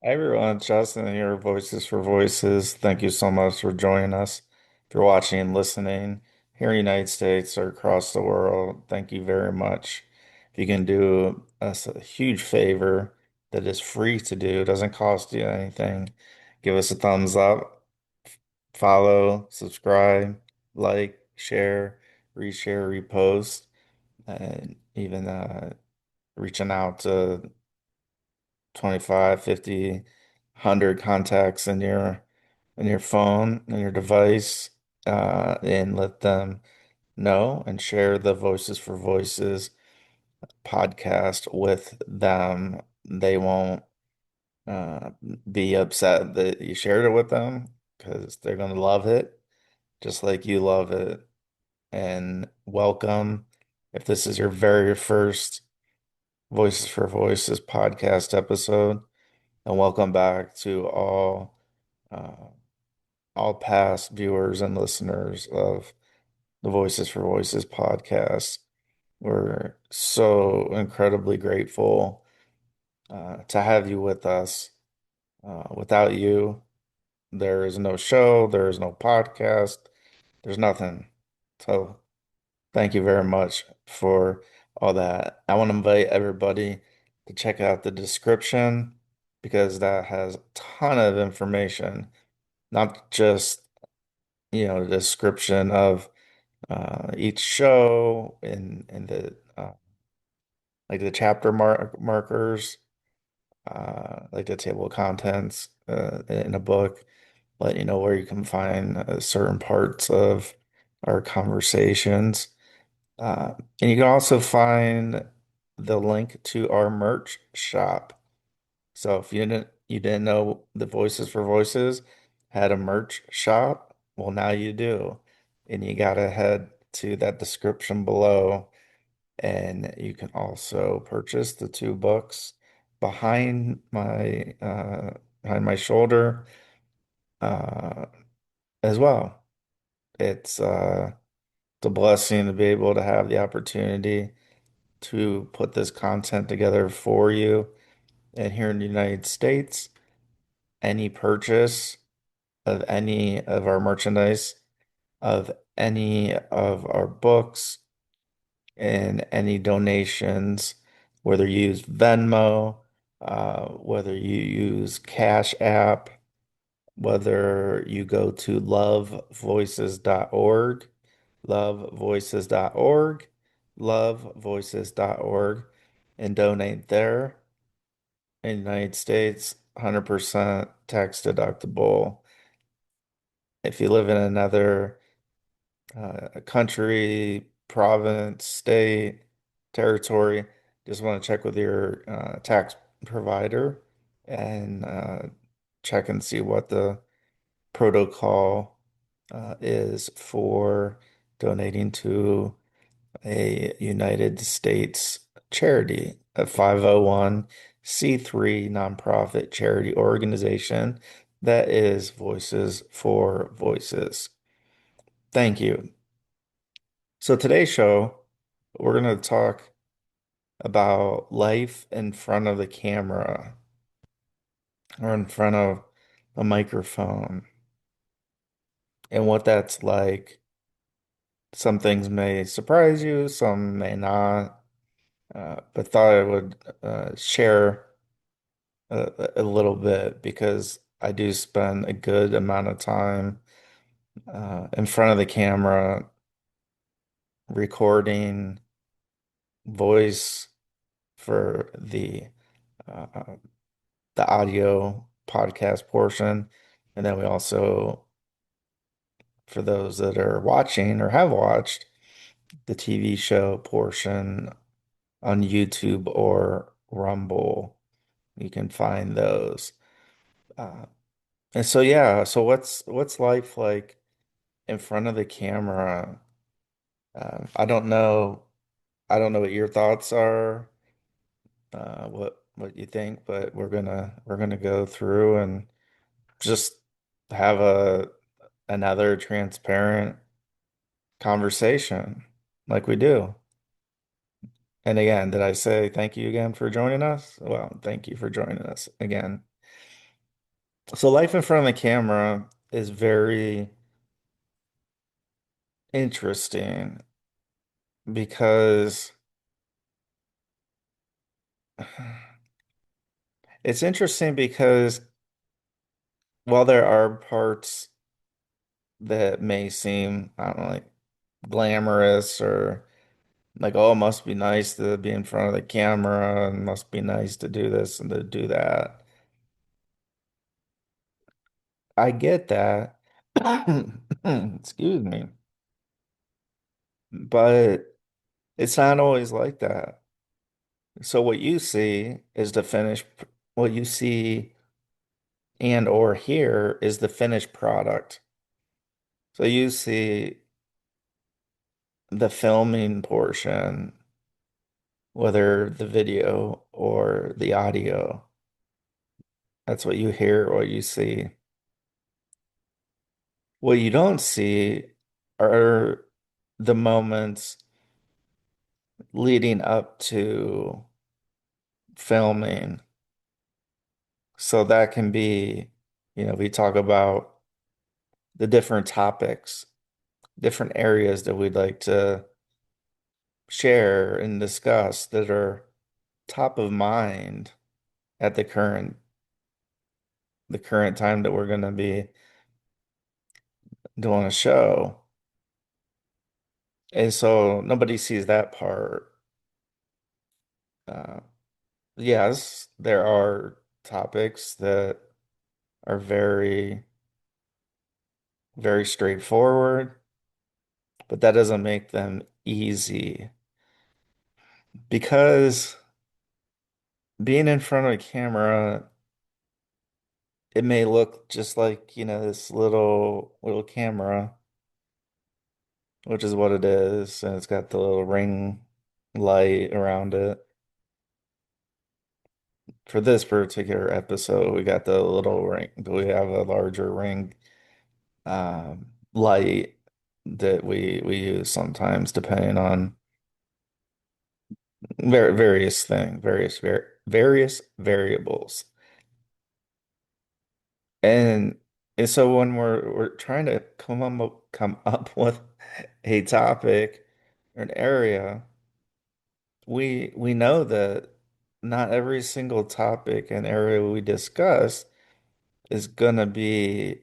Hi everyone, Justin here, Voices for Voices. Thank you so much for joining us. If you're watching and listening here in the United States or across the world, thank you very much. If you can do us a huge favor that is free to do, doesn't cost you anything, give us a thumbs up, follow, subscribe, like, share, reshare, repost, and even reaching out to 25, 50, 100 contacts in your phone, in your device, and let them know and share the Voices for Voices podcast with them. They won't uh, be upset that you shared it with them because they're going to love it just like you love it. And welcome. If this is your very first Voices for Voices podcast episode, and welcome back to uh, all past viewers and listeners of the Voices for Voices podcast. We're so incredibly grateful to have you with us. Without you, there is no show, there is no podcast, there's nothing. So thank you very much for all that. I want to invite everybody to check out the description because that has a ton of information, not just, the description of each show and the like the chapter markers, like the table of contents in a book, let you know where you can find certain parts of our conversations. And you can also find the link to our merch shop. So if you didn't know the Voices for Voices had a merch shop, well now you do. And you gotta head to that description below and you can also purchase the two books behind my shoulder uh as well. It's a blessing to be able to have the opportunity to put this content together for you. And here in the United States, any purchase of any of our merchandise, of any of our books, and any donations, whether you use Venmo, whether you use Cash App, whether you go to lovevoices.org, lovevoices.org, lovevoices.org, and donate there in the United States, 100% tax deductible. If you live in another country, province, state, territory, just want to check with your tax provider and check and see what the protocol is for donating to a United States charity, a 501(c)(3) nonprofit charity organization that is Voices for Voices. Thank you. So today's show, we're going to talk about life in front of the camera or in front of a microphone and what that's like. Some things may surprise you, some may not, but thought I would share a little bit because I do spend a good amount of time in front of the camera recording voice for uh, the audio podcast portion. And then we also, for those that are watching or have watched, the TV show portion on YouTube or Rumble. You can find those. Uh, and so yeah, so what's life like in front of the camera? I don't know what your thoughts are, what you think, but we're gonna go through and just have a another transparent conversation like we do. And again, did I say thank you again for joining us? Well, thank you for joining us again. So life in front of the camera is very interesting because it's interesting because while there are parts that may seem, I don't know, like glamorous or like, oh, it must be nice to be in front of the camera and must be nice to do this and to do that. I get that. Excuse me. But it's not always like that. So what you see is the finished, what you see and or hear is the finished product. So you see the filming portion, whether the video or the audio. That's what you hear or you see. What you don't see are the moments leading up to filming. So that can be, we talk about the different topics, different areas that we'd like to share and discuss that are top of mind at the current time that we're going to be doing a show. And so nobody sees that part. Uh, yes, there are topics that are very, very straightforward, but that doesn't make them easy because being in front of a camera, it may look just like, this little camera, which is what it is, and it's got the little ring light around it. For this particular episode, we got the little ring, but we have a larger ring light that we use sometimes depending on various things, various variables. And and so when we're trying to come up with a topic or an area, we know that not every single topic and area we discuss is gonna be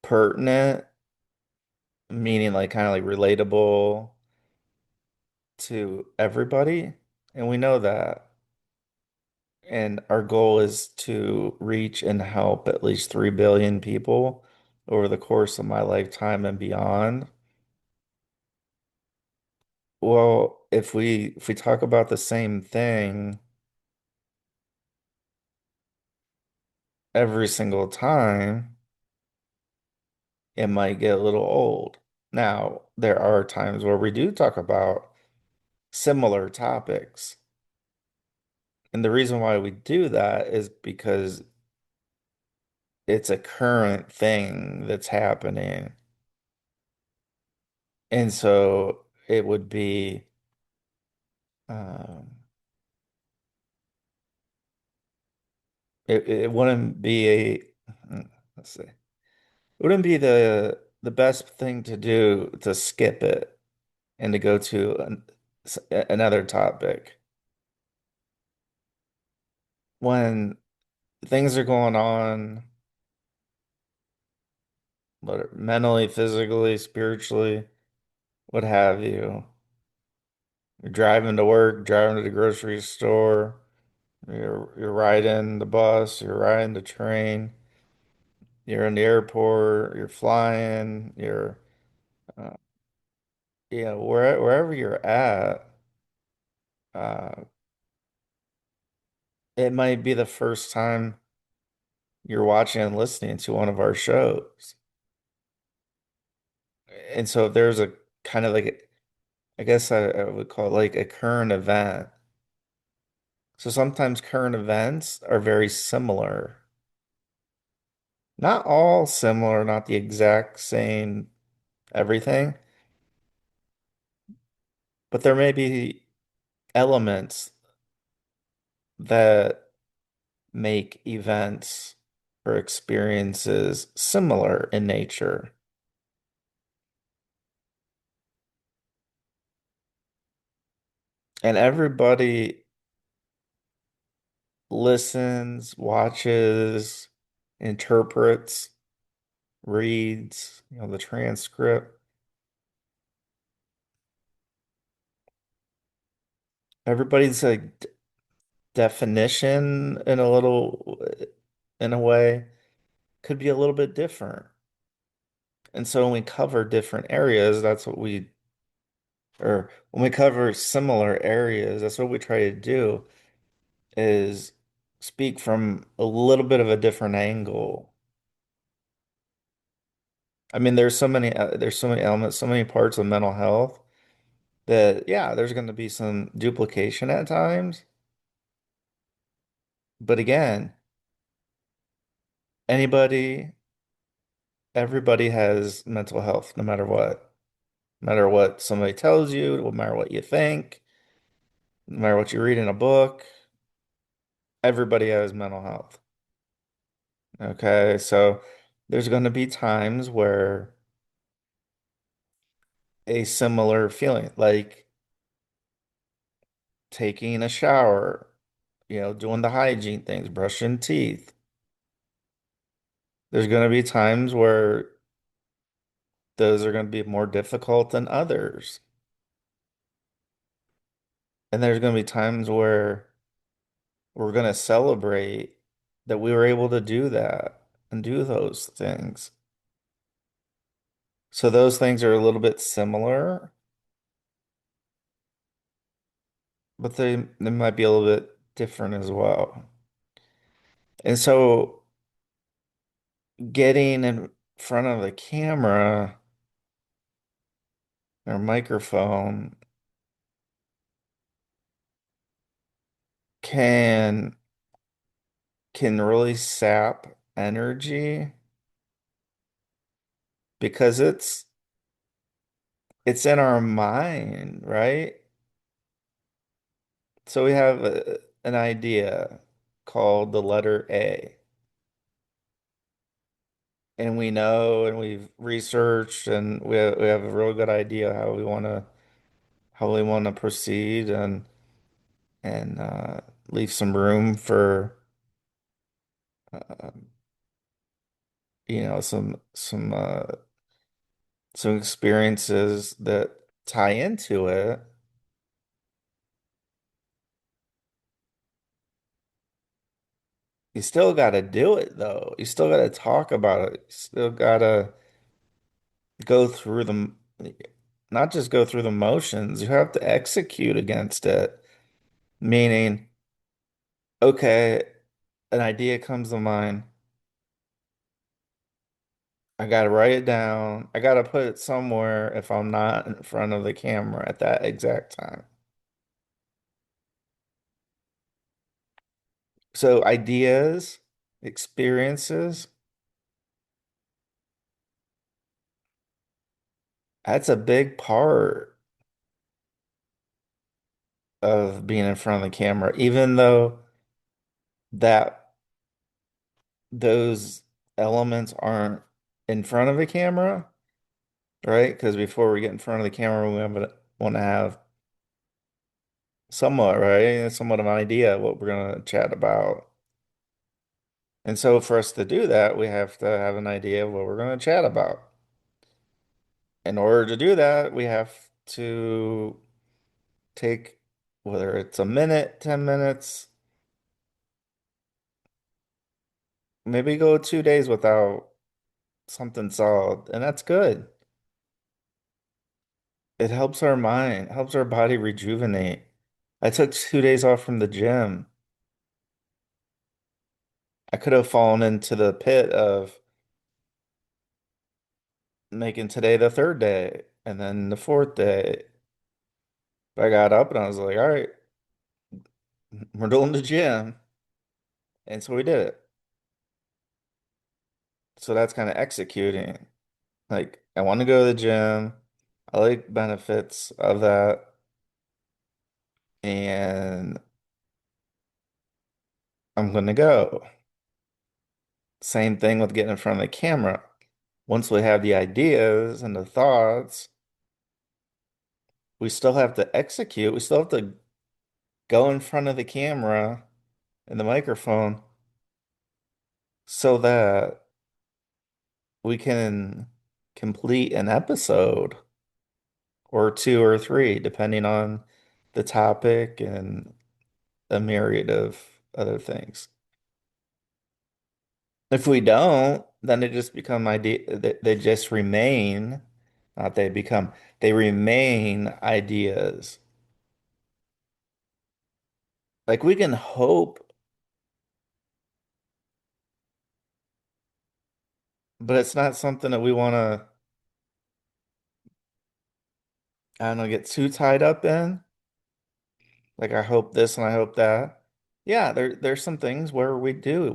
pertinent, meaning like kind of like relatable to everybody. And we know that. And our goal is to reach and help at least 3 billion people over the course of my lifetime and beyond. Well, if we talk about the same thing every single time, it might get a little old. Now, there are times where we do talk about similar topics. And the reason why we do that is because it's a current thing that's happening. And so it would be um it wouldn't be let's see. It wouldn't be the best thing to do to skip it and to go to another topic when things are going on whether mentally, physically, spiritually, what have you. You're driving to work, driving to the grocery store, you're riding the bus, you're riding the train, you're in the airport, you're flying, uh, wherever you're at, uh, it might be the first time you're watching and listening to one of our shows. And so if there's a kind of like, I guess I would call it like a current event. So sometimes current events are very similar. Not all similar, not the exact same everything, but there may be elements that make events or experiences similar in nature. And everybody listens, watches, interprets, reads, the transcript. Everybody's like definition in a way could be a little bit different. And so when we cover different areas, or when we cover similar areas, that's what we try to do is speak from a little bit of a different angle. I mean, there's so many elements, so many parts of mental health that, yeah, there's going to be some duplication at times. But again, anybody, everybody has mental health, no matter what. No matter what somebody tells you, no matter what you think, no matter what you read in a book, everybody has mental health. Okay, so there's going to be times where a similar feeling, like taking a shower, doing the hygiene things, brushing teeth. There's going to be times where those are going to be more difficult than others. And there's going to be times where we're going to celebrate that we were able to do that and do those things. So those things are a little bit similar, but they might be a little bit different as well. And so getting in front of the camera or microphone can can really sap energy because it's in our mind, right? So we have an idea called the letter A, and we know and we've researched and we have a real good idea how we want to proceed and leave some room for uh, some experiences that tie into it. You still got to do it though. You still got to talk about it. You still got to go through not just go through the motions, you have to execute against it. Meaning, okay, an idea comes to mind. I got to write it down. I got to put it somewhere if I'm not in front of the camera at that exact time. So ideas, experiences, that's a big part of being in front of the camera, even though that those elements aren't in front of the camera, right? Because before we get in front of the camera, want to have somewhat, right? Somewhat of an idea of what we're going to chat about. And so for us to do that, we have to have an idea of what we're going to chat about. In order to do that, we have to take, whether it's a minute, 10 minutes, maybe go 2 days without something solid. And that's good. It helps our mind, helps our body rejuvenate. I took 2 days off from the gym. I could have fallen into the pit of making today the third day and then the fourth day. But I got up and I was like, all right, we're doing the gym. And so we did it. So that's kind of executing. Like, I want to go to the gym. I like benefits of that. And I'm going to go. Same thing with getting in front of the camera. Once we have the ideas and the thoughts, we still have to execute. We still have to go in front of the camera and the microphone so that we can complete an episode or two or three, depending on the topic and a myriad of other things. If we don't, then they just become idea. They just remain, not they become, they remain ideas. Like we can hope, but it's not something that we want to, I don't know, get too tied up in. Like I hope this and I hope that. Yeah, there's some things where we do.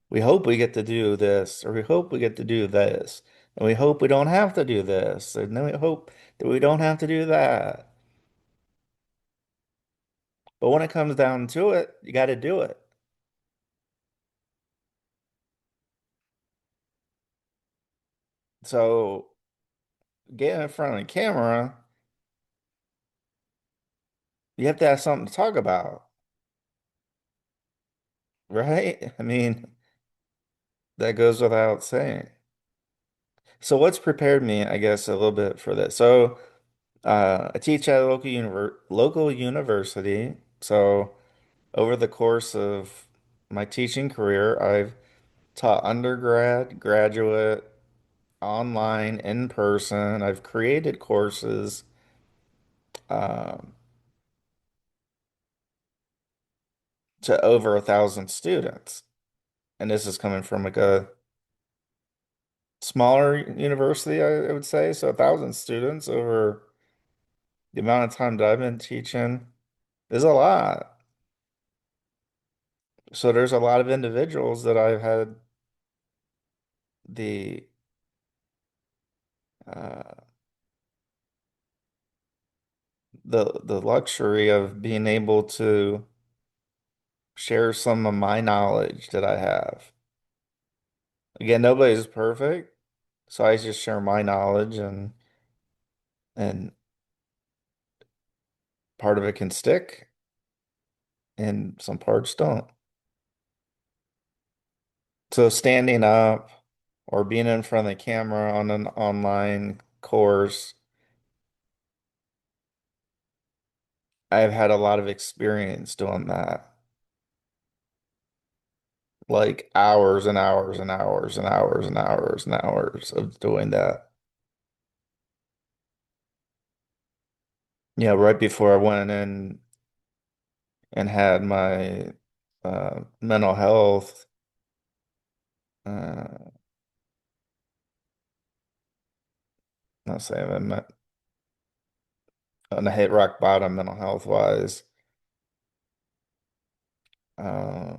We hope we get to do this, or we hope we get to do this, and we hope we don't have to do this, and then we hope that we don't have to do that. But when it comes down to it, you got to do it. So getting in front of the camera, you have to have something to talk about, right? I mean, that goes without saying. So what's prepared me, I guess, a little bit for this? So I teach at a local university. So over the course of my teaching career, I've taught undergrad, graduate, online, in person. I've created courses um, to over 1,000 students. And this is coming from like a smaller university, I would say. So 1,000 students over the amount of time that I've been teaching is a lot. So there's a lot of individuals that I've had the uh, the luxury of being able to share some of my knowledge that I have. Again, nobody's perfect, so I just share my knowledge and part of it can stick and some parts don't. So standing up or being in front of the camera on an online course, I've had a lot of experience doing that. Like hours and hours and hours and hours and hours and hours of doing that. Yeah, right before I went in and had my mental health, uh, not saying I meant on a hit rock bottom mental health wise. Uh,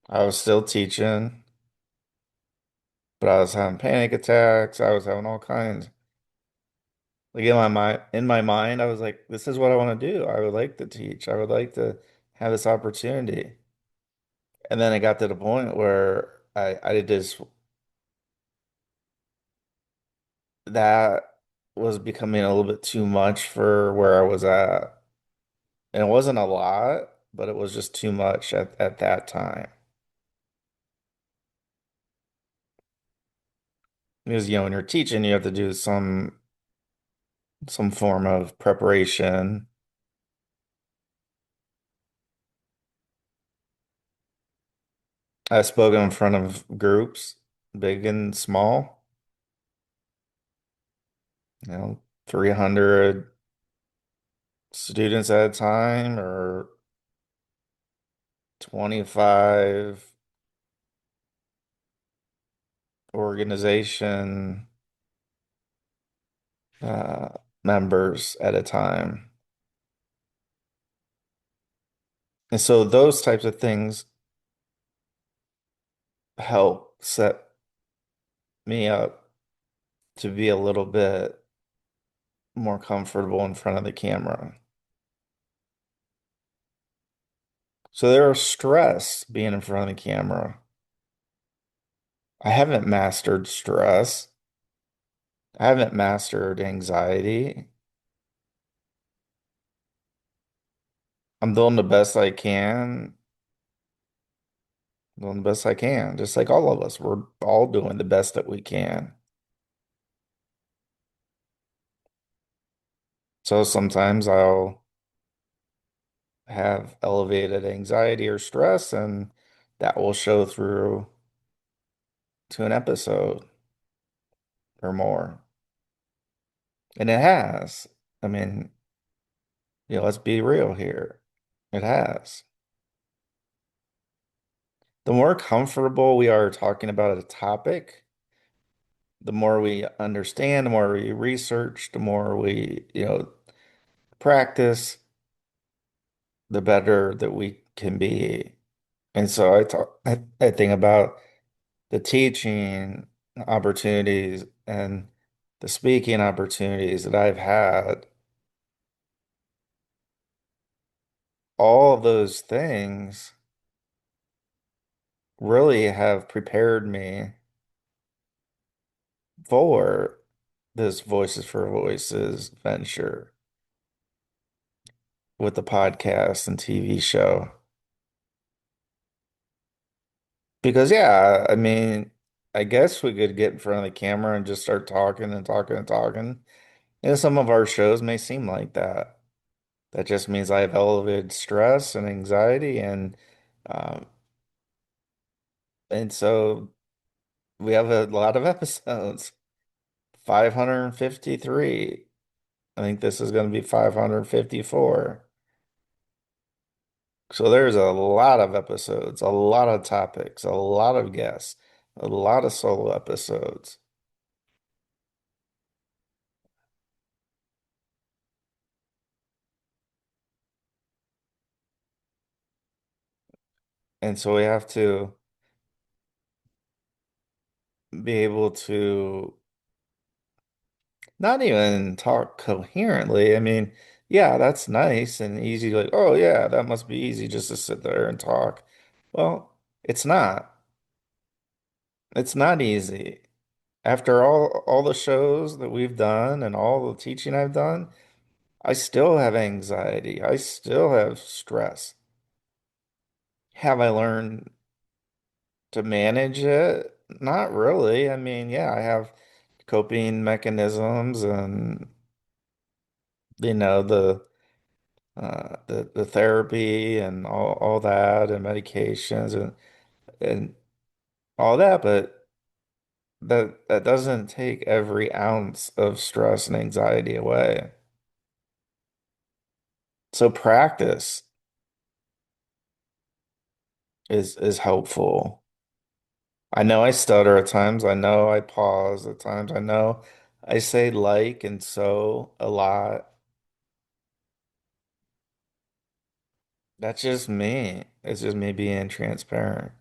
I was still teaching, but I was having panic attacks. I was having all kinds. Like in my mind, I was like, this is what I want to do. I would like to teach. I would like to have this opportunity. And then it got to the point where I just that was becoming a little bit too much for where I was at. And it wasn't a lot, but it was just too much at that time. Because, when you're teaching, you have to do some form of preparation. I spoke in front of groups, big and small, 300 students at a time or 25 organization uh, members at a time. And so those types of things help set me up to be a little bit more comfortable in front of the camera. So there's stress being in front of the camera. I haven't mastered stress. I haven't mastered anxiety. I'm doing the best I can. Doing the best I can, just like all of us. We're all doing the best that we can. So sometimes I'll have elevated anxiety or stress, and that will show through to an episode or more. And it has. I mean, let's be real here. It has. The more comfortable we are talking about a topic, the more we understand, the more we research, the more we, practice, the better that we can be. And so I think about the teaching opportunities and the speaking opportunities that I've had. All of those things really have prepared me for this Voices for Voices venture with the podcast and TV show. Because, yeah, I mean, I guess we could get in front of the camera and just start talking and talking and talking. And some of our shows may seem like that. That just means I have elevated stress and anxiety, um, and so we have a lot of episodes. 553. I think this is going to be 554. So there's a lot of episodes, a lot of topics, a lot of guests, a lot of solo episodes. And so we have to be able to not even talk coherently. I mean, yeah, that's nice and easy. Like, oh, yeah, that must be easy just to sit there and talk. Well, it's not. It's not easy. After all the shows that we've done and all the teaching I've done, I still have anxiety. I still have stress. Have I learned to manage it? Not really. I mean, yeah, I have coping mechanisms and the therapy and all that and medications and all that, but that doesn't take every ounce of stress and anxiety away. So practice is helpful. I know I stutter at times. I know I pause at times. I know I say like and so a lot. That's just me. It's just me being transparent.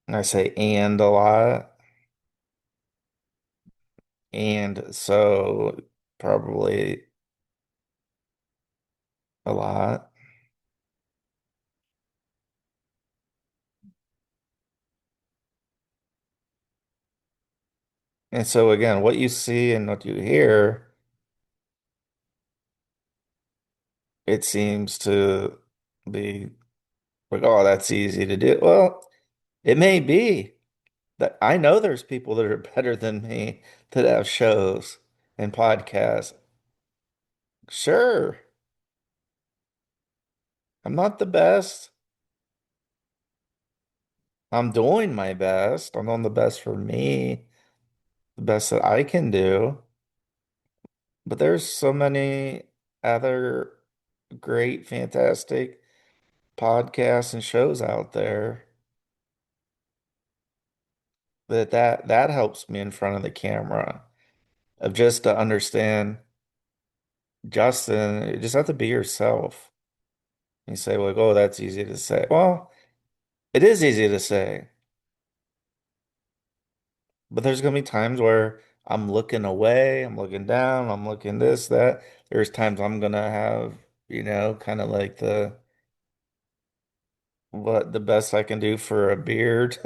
And I say and a lot and so probably a lot. And so again, what you see and what you hear, it seems to be like, oh, that's easy to do. Well, it may be that I know there's people that are better than me that have shows and podcasts. Sure, I'm not the best. I'm doing my best. I'm doing the best for me, the best that I can do. But there's so many other great, fantastic podcasts and shows out there that helps me in front of the camera of just to understand Justin, you just have to be yourself. You say like, oh, that's easy to say. Well, it is easy to say, but there's gonna be times where I'm looking away, I'm looking down, I'm looking this, that. There's times I'm gonna have kind of like what the best I can do for a beard.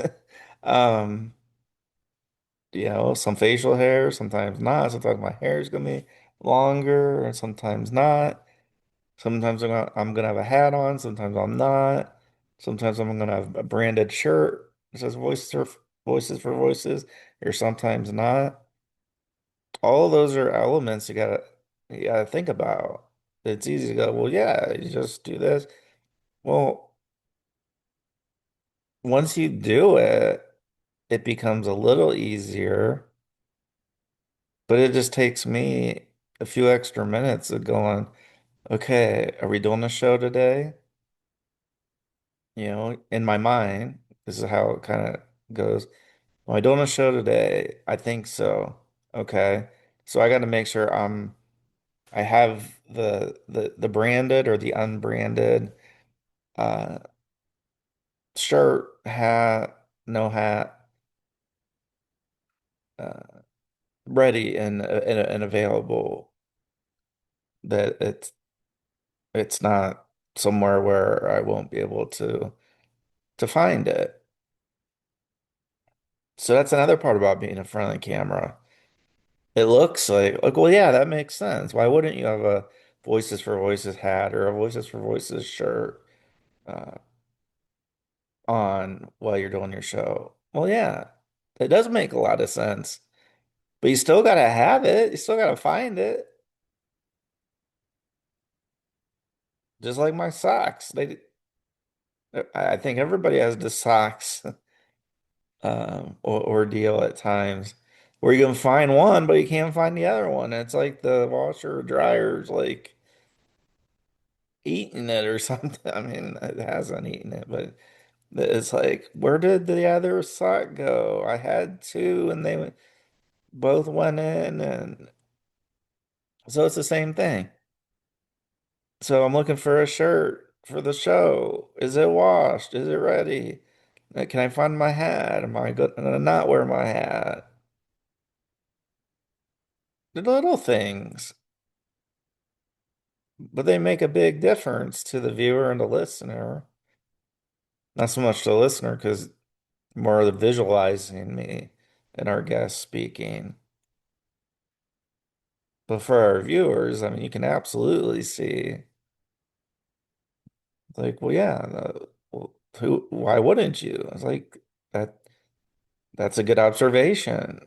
Um, some facial hair, sometimes not. Sometimes my hair is gonna be longer, and sometimes not. Sometimes I'm gonna have a hat on, sometimes I'm not. Sometimes I'm gonna have a branded shirt that says Voices for Voices, or sometimes not. All of those are elements you gotta think about. It's easy to go, well, yeah, you just do this. Well, once you do it, it becomes a little easier, but it just takes me a few extra minutes of going, okay, are we doing a show today? In my mind, this is how it kind of goes. Am I doing a show today? I think so. Okay. So I got to make sure I have the branded or the unbranded uh shirt, hat, no hat, uh ready and available, that it's not somewhere where I won't be able to find it. So that's another part about being in front of the camera. It looks like, well, yeah, that makes sense. Why wouldn't you have a Voices for Voices hat or a Voices for Voices shirt uh, on while you're doing your show? Well, yeah, it does make a lot of sense, but you still gotta have it. You still gotta find it. Just like my socks. I think everybody has the socks ordeal at times where you can find one, but you can't find the other one. It's like the washer or dryer's like eating it or something. I mean, it hasn't eaten it, but it's like, where did the other sock go? I had two, and both went in, and so it's the same thing. So I'm looking for a shirt for the show. Is it washed? Is it ready? Can I find my hat? Am I gonna not wear my hat? The little things, but they make a big difference to the viewer and the listener. Not so much the listener, because more of the visualizing me and our guest speaking. But for our viewers, I mean, you can absolutely see, like, well, yeah, why wouldn't you? It's like that. That's a good observation,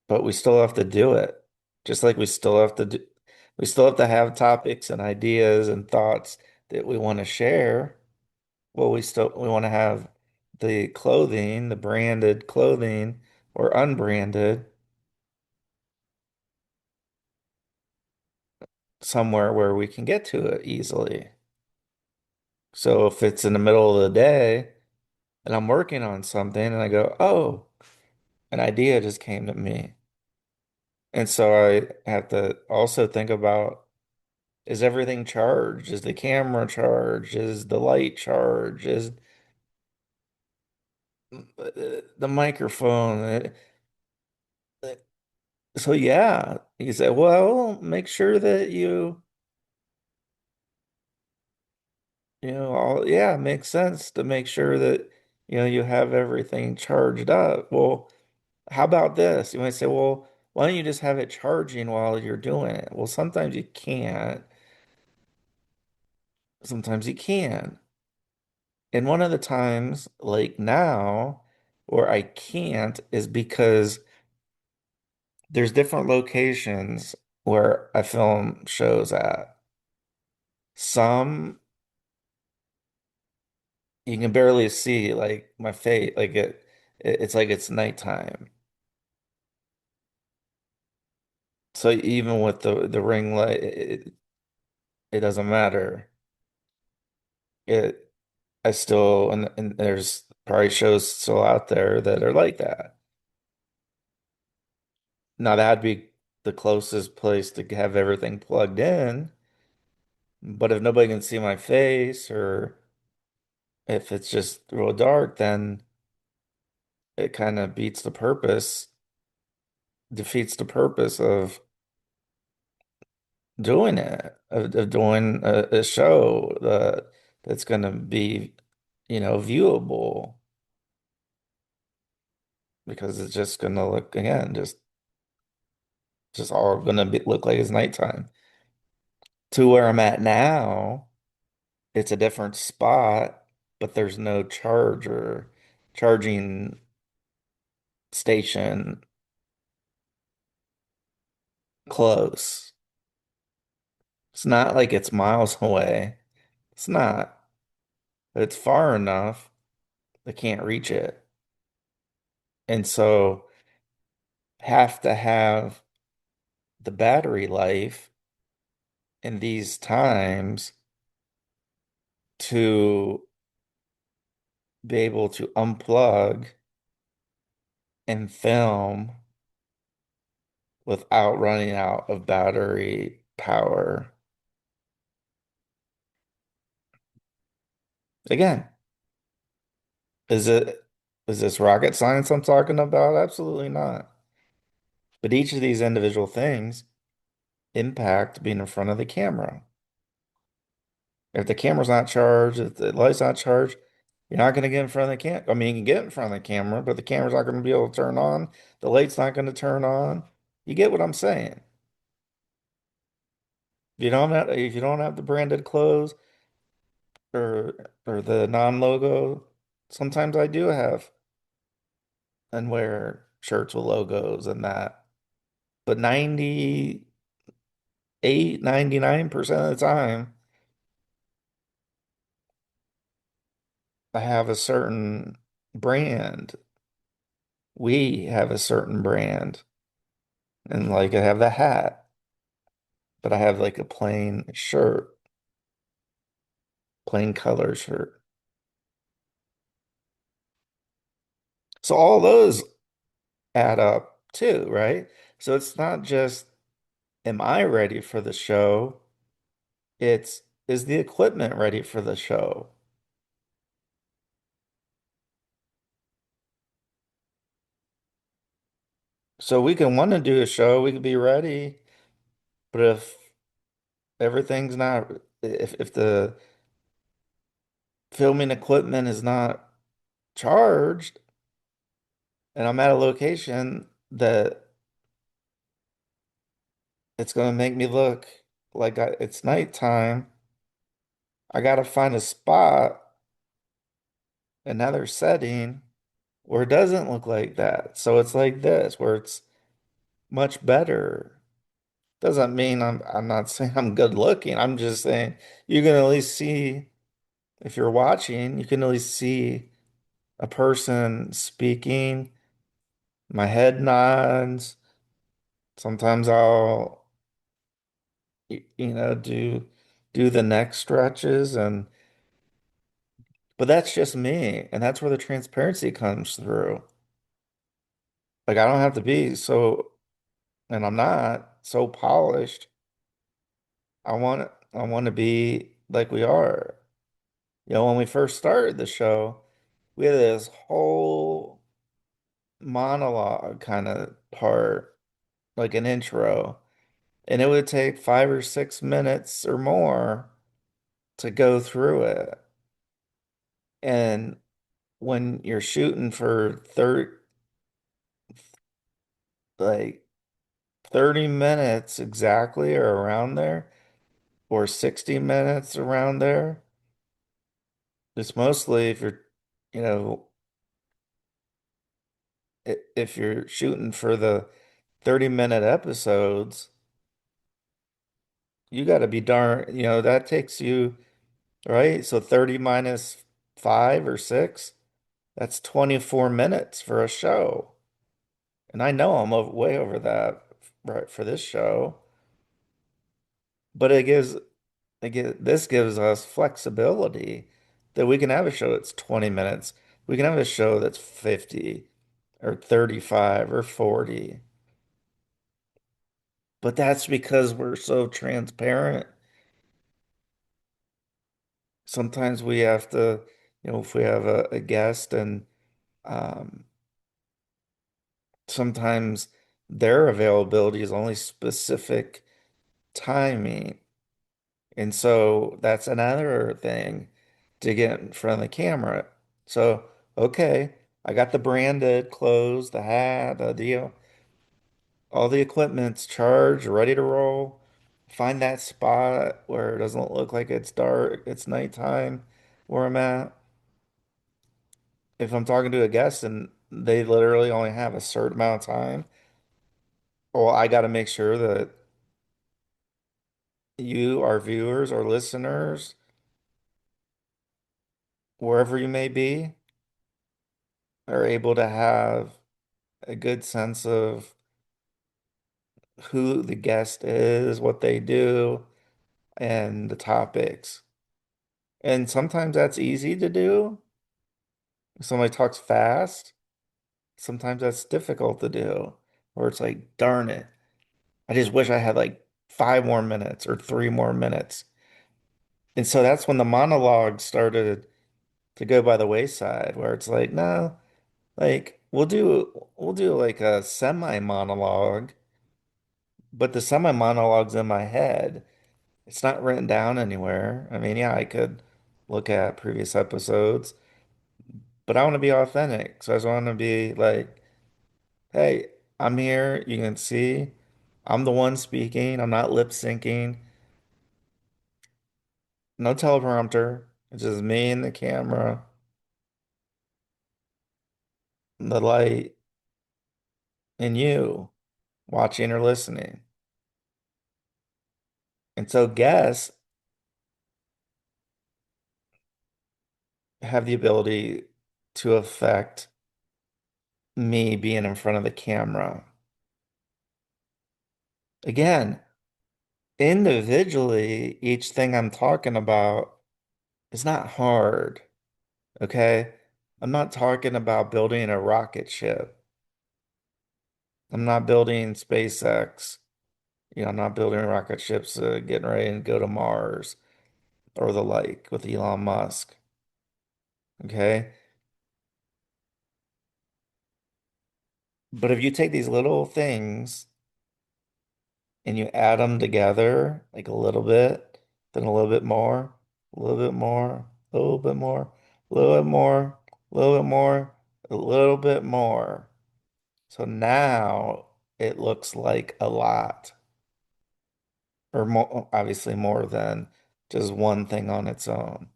but we still have to do it. Just like we still have to have topics and ideas and thoughts that we want to share. Well, we want to have the clothing, the branded clothing or unbranded, somewhere where we can get to it easily. So if it's in the middle of the day and I'm working on something and I go, oh, an idea just came to me. And so I have to also think about, is everything charged? Is the camera charged? Is the light charged? Is the microphone? Uh, So yeah, you say, well, make sure that yeah, it makes sense to make sure that, you have everything charged up. Well, how about this? You might say, well, why don't you just have it charging while you're doing it? Well, sometimes you can't. Sometimes you can. And one of the times, like now, where I can't is because there's different locations where I film shows at. Some you can barely see like my face, like it's like it's nighttime. So even with the ring light, it doesn't matter. It I still and there's probably shows still out there that are like that. Now that'd be the closest place to have everything plugged in, but if nobody can see my face or if it's just real dark, then it kind of defeats the purpose doing it, of doing a show that's going to be, viewable because it's just going to look again, just all going to look like it's nighttime. To where I'm at now, it's a different spot, but there's no charging station close. It's not like it's miles away. It's not. But it's far enough they can't reach it. And so have to have the battery life in these times to be able to unplug and film without running out of battery power. Again, is it is this rocket science I'm talking about? Absolutely not. But each of these individual things impact being in front of the camera. If the camera's not charged, if the light's not charged, you're not going to get in front of the cam. I mean, you can get in front of the camera, but the camera's not going to be able to turn on. The light's not going to turn on. You get what I'm saying? If you don't have the branded clothes or the non-logo, sometimes I do have and wear shirts with logos and that. But 98, 99% of the time, I have a certain brand. We have a certain brand. And like I have the hat, but I have like a plain shirt, plain color shirt. So all those add up too, right? So it's not just, am I ready for the show? It's, is the equipment ready for the show? So we can want to do a show, we could be ready, but if everything's not, if the filming equipment is not charged and I'm at a location that it's going to make me look like it's nighttime, I got to find a spot, another setting where it doesn't look like that. So it's like this, where it's much better. Doesn't mean I'm not saying I'm good looking. I'm just saying you can at least see if you're watching, you can at least see a person speaking. My head nods. Sometimes I'll do the neck stretches and but that's just me, and that's where the transparency comes through. Like I don't have to be so, and I'm not so polished. I want to be like we are. When we first started the show, we had this whole monologue kind of part, like an intro, and it would take 5 or 6 minutes or more to go through it. And when you're shooting for like 30 minutes exactly or around there, or 60 minutes around there, it's mostly if you're, you know, if you're shooting for the 30-minute episodes, you got to be darn, that takes you, right? So 30 minus 5 or 6, that's 24 minutes for a show. And I know I'm way over that, right, for this show, but this gives us flexibility that we can have a show that's 20 minutes. We can have a show that's 50 or 35 or 40. But that's because we're so transparent. Sometimes we have to, if we have a guest and um, sometimes their availability is only specific timing. And so that's another thing to get in front of the camera. So, okay, I got the branded clothes, the hat, the deal, all the equipment's charged, ready to roll. Find that spot where it doesn't look like it's dark, it's nighttime where I'm at. If I'm talking to a guest and they literally only have a certain amount of time, well, I got to make sure that you, our viewers, our listeners, wherever you may be, are able to have a good sense of who the guest is, what they do, and the topics. And sometimes that's easy to do. If somebody talks fast, sometimes that's difficult to do. Or it's like, darn it, I just wish I had like 5 more minutes or 3 more minutes. And so that's when the monologue started to go by the wayside, where it's like, no, like we'll do like a semi monologue, but the semi monologue's in my head. It's not written down anywhere. I mean, yeah, I could look at previous episodes, but I want to be authentic. So I just want to be like, hey, I'm here. You can see I'm the one speaking. I'm not lip syncing. No teleprompter. It's just me and the camera, the light, and you watching or listening. And so guests have the ability to affect me being in front of the camera. Again, individually, each thing I'm talking about is not hard, okay? I'm not talking about building a rocket ship. I'm not building SpaceX. I'm not building rocket ships getting ready to go to Mars or the like with Elon Musk, okay? But if you take these little things and you add them together, like a little bit, then a little bit more, a little bit more, a little bit more, a little bit more, a little bit more, a little bit more. So now it looks like a lot, or more, obviously more than just one thing on its own.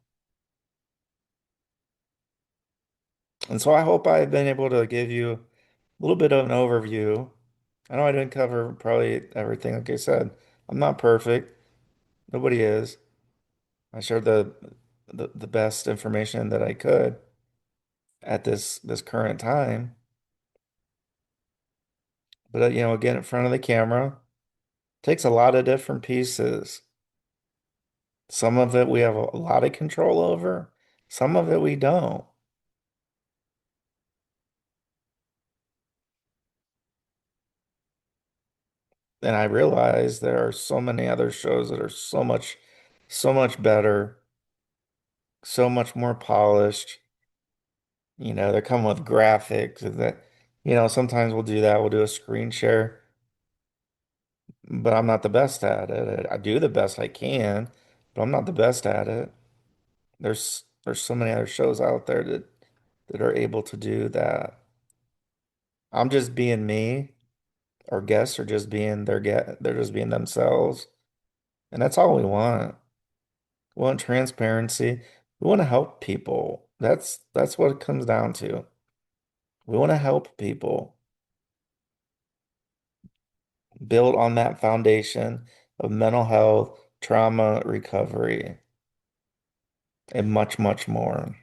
And so I hope I've been able to give you a little bit of an overview. I know I didn't cover probably everything, like I said. I'm not perfect. Nobody is. I shared the best information that I could at this current time. But again, in front of the camera takes a lot of different pieces. Some of it we have a lot of control over, some of it we don't. And I realize there are so many other shows that are so much better, so much more polished. They're coming with graphics and that, sometimes we'll do that. We'll do a screen share, but I'm not the best at it. I do the best I can, but I'm not the best at it. There's so many other shows out there that are able to do that. I'm just being me. Our guests are just being they're just being themselves. And that's all we want. We want transparency. We want to help people. That's what it comes down to. We want to help people build on that foundation of mental health, trauma recovery, and much, much more.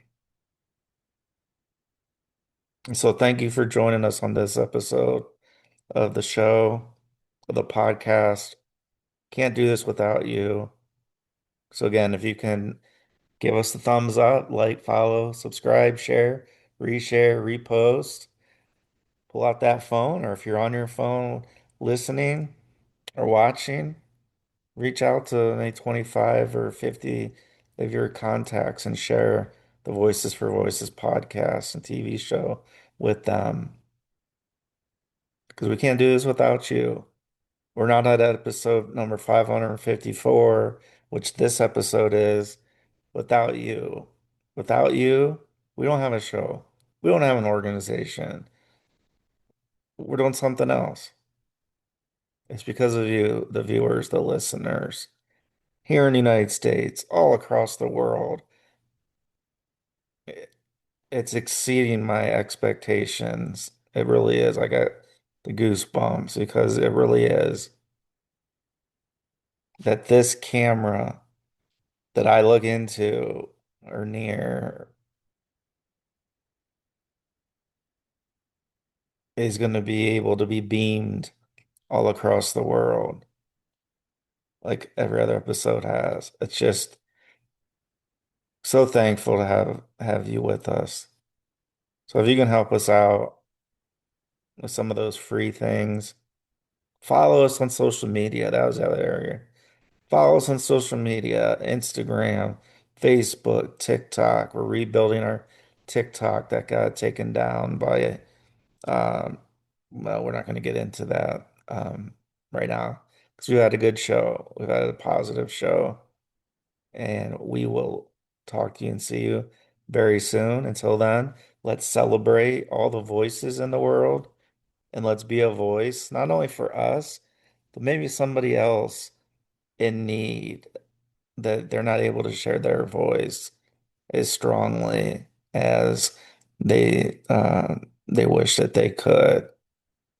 So thank you for joining us on this episode of the show, of the podcast. Can't do this without you. So again, if you can give us the thumbs up, like, follow, subscribe, share, reshare, repost, pull out that phone, or if you're on your phone listening or watching, reach out to maybe 25 or 50 of your contacts and share the Voices for Voices podcast and TV show with them because we can't do this without you. We're not at episode number 554, which this episode is without you. Without you, we don't have a show. We don't have an organization. We're doing something else. It's because of you, the viewers, the listeners, here in the United States, all across the world. It's exceeding my expectations. It really is. I got the goosebumps because it really is that this camera that I look into or near is going to be able to be beamed all across the world like every other episode has. It's just so thankful to have you with us. So if you can help us out with some of those free things, follow us on social media. That was the other area. Follow us on social media, Instagram, Facebook, TikTok. We're rebuilding our TikTok that got taken down by, well, we're not going to get into that right now because we had a good show. We've had a positive show, and we will talk to you and see you very soon. Until then, let's celebrate all the voices in the world and let's be a voice, not only for us, but maybe somebody else in need that they're not able to share their voice as strongly as they wish that they could.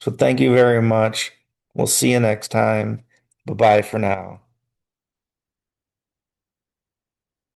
So thank you very much. We'll see you next time. Bye bye for now.